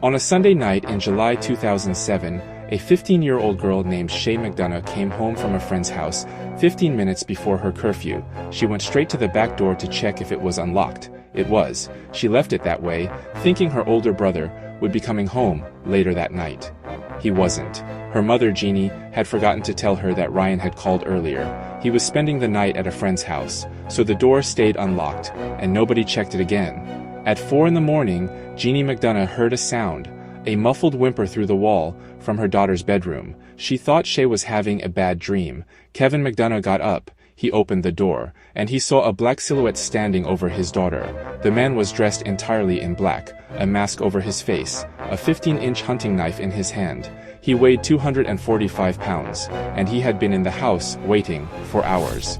On a Sunday night in July 2007, a 15-year-old girl named Shay McDonough came home from a friend's house 15 minutes before her curfew. She went straight to the back door to check if it was unlocked. It was. She left it that way, thinking her older brother would be coming home later that night. He wasn't. Her mother, Jeannie, had forgotten to tell her that Ryan had called earlier. He was spending the night at a friend's house, so the door stayed unlocked, and nobody checked it again. At 4 in the morning, Jeannie McDonough heard a sound, a muffled whimper through the wall, from her daughter's bedroom. She thought Shay was having a bad dream. Kevin McDonough got up. He opened the door, and he saw a black silhouette standing over his daughter. The man was dressed entirely in black, a mask over his face, a 15-inch hunting knife in his hand. He weighed 245 pounds, and he had been in the house waiting for hours.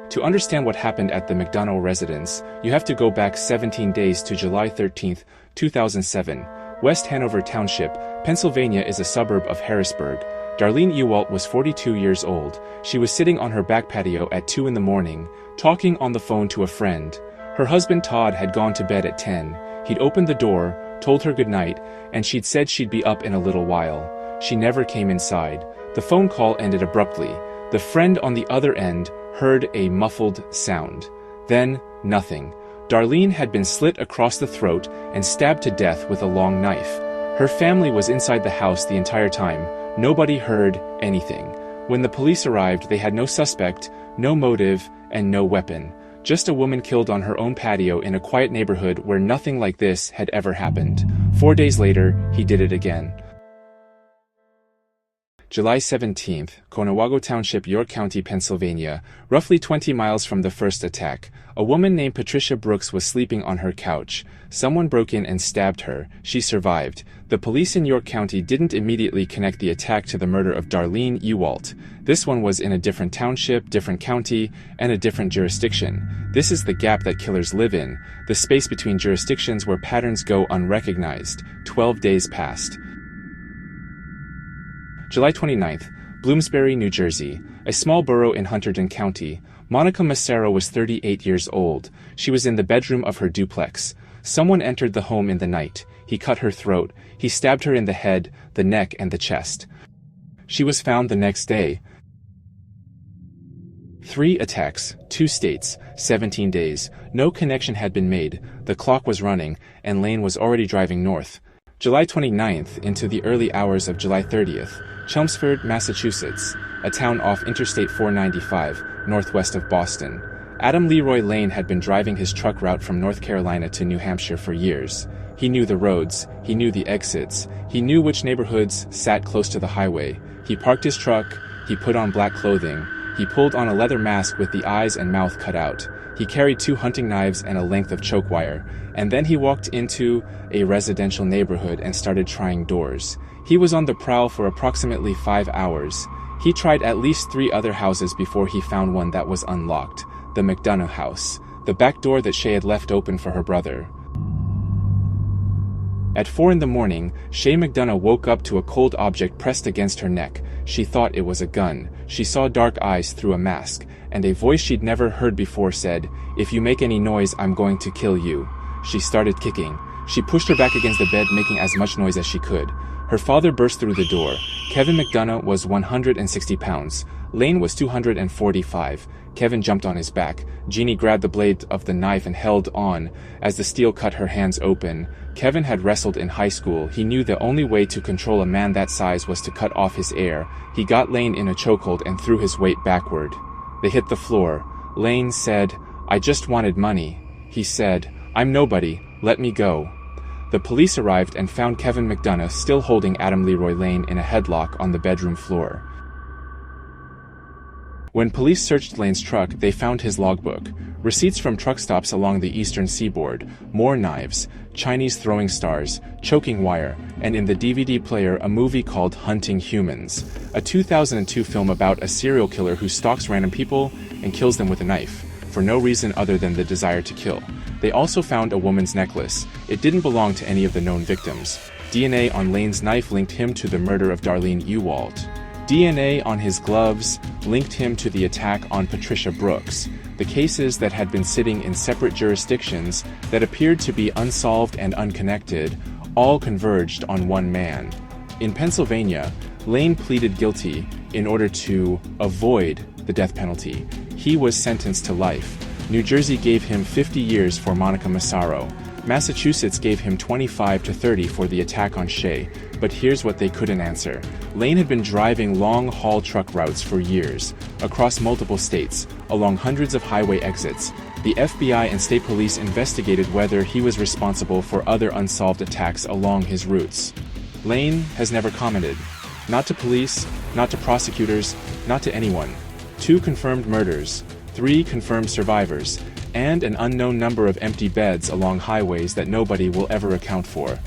To understand what happened at the McDonough residence, you have to go back 17 days to July 13, 2007. West Hanover Township, Pennsylvania is a suburb of Harrisburg. Darlene Ewalt was 42 years old. She was sitting on her back patio at 2 in the morning, talking on the phone to a friend. Her husband Todd had gone to bed at 10. He'd opened the door, told her goodnight, and she'd said she'd be up in a little while. She never came inside. The phone call ended abruptly. The friend on the other end heard a muffled sound. Then, nothing. Darlene had been slit across the throat and stabbed to death with a long knife. Her family was inside the house the entire time. Nobody heard anything. When the police arrived, they had no suspect, no motive, and no weapon. Just a woman killed on her own patio in a quiet neighborhood where nothing like this had ever happened. 4 days later, he did it again. July 17th, Conewago Township, York County, Pennsylvania, roughly 20 miles from the first attack. A woman named Patricia Brooks was sleeping on her couch. Someone broke in and stabbed her. She survived. The police in York County didn't immediately connect the attack to the murder of Darlene Ewalt. This one was in a different township, different county, and a different jurisdiction. This is the gap that killers live in, the space between jurisdictions where patterns go unrecognized. 12 days passed. July 29th, Bloomsbury, New Jersey, a small borough in Hunterdon County. Monica Massaro was 38 years old. She was in the bedroom of her duplex. Someone entered the home in the night. He cut her throat. He stabbed her in the head, the neck, and the chest. She was found the next day. 3 attacks, 2 states, 17 days. No connection had been made. The clock was running, and Lane was already driving north. Lejuly 29th into the early hours of July 30th, Chelmsford, Massachusetts, a town off Interstate 495, northwest of Boston. Adam Leroy Lane had been driving his truck route from North Carolina to New Hampshire for years. He knew the roads, he knew the exits, he knew which neighborhoods sat close to the highway. He parked his truck, he put on black clothing, he pulled on a leather mask with the eyes and mouth cut out. He carried 2 hunting knives and a length of choke wire, and then he walked into a residential neighborhood and started trying doors. He was on the prowl for approximately 5 hours. He tried at least 3 other houses before he found one that was unlocked, the McDonough house, the back door that Shay had left open for her brother. At 4 in the morning, Shay McDonough woke up to a cold object pressed against her neck. She thought it was a gun. She saw dark eyes through a mask, and a voice she'd never heard before said, "If you make any noise, I'm going to kill you." She started kicking. She pushed her back against the bed, making as much noise as she could. Her father burst through the door. Kevin McDonough was 160 pounds. Lane was 245. Kevin jumped on his back. Jeannie grabbed the blade of the knife and held on as the steel cut her hands open. Kevin had wrestled in high school. He knew the only way to control a man that size was to cut off his air. He got Lane in a chokehold and threw his weight backward. They hit the floor. Lane said, "I just wanted money." He said, "I'm nobody. Let me go." The police arrived and found Kevin McDonough still holding Adam Leroy Lane in a headlock on the bedroom floor. When police searched Lane's truck, they found his logbook, receipts from truck stops along the eastern seaboard, more knives, Chinese throwing stars, choking wire, and in the DVD player a movie called Hunting Humans, a 2002 film about a serial killer who stalks random people and kills them with a knife, for no reason other than the desire to kill. They also found a woman's necklace. It didn't belong to any of the known victims. DNA on Lane's knife linked him to the murder of Darlene Ewald. DNA on his gloves linked him to the attack on Patricia Brooks. The cases that had been sitting in separate jurisdictions that appeared to be unsolved and unconnected all converged on one man. In Pennsylvania, Lane pleaded guilty in order to avoid the death penalty. He was sentenced to life. New Jersey gave him 50 years for Monica Massaro. Massachusetts gave him 25 to 30 for the attack on Shea. But here's what they couldn't answer. Lane had been driving long-haul truck routes for years, across multiple states, along hundreds of highway exits. The FBI and state police investigated whether he was responsible for other unsolved attacks along his routes. Lane has never commented. Not to police, not to prosecutors, not to anyone. 2 confirmed murders, 3 confirmed survivors, and an unknown number of empty beds along highways that nobody will ever account for.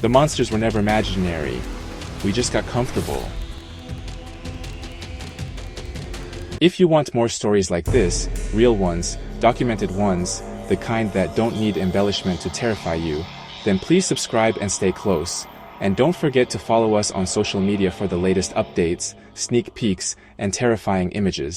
The monsters were never imaginary. We just got comfortable. If you want more stories like this, real ones, documented ones, the kind that don't need embellishment to terrify you, then please subscribe and stay close. And don't forget to follow us on social media for the latest updates, sneak peeks, and terrifying images.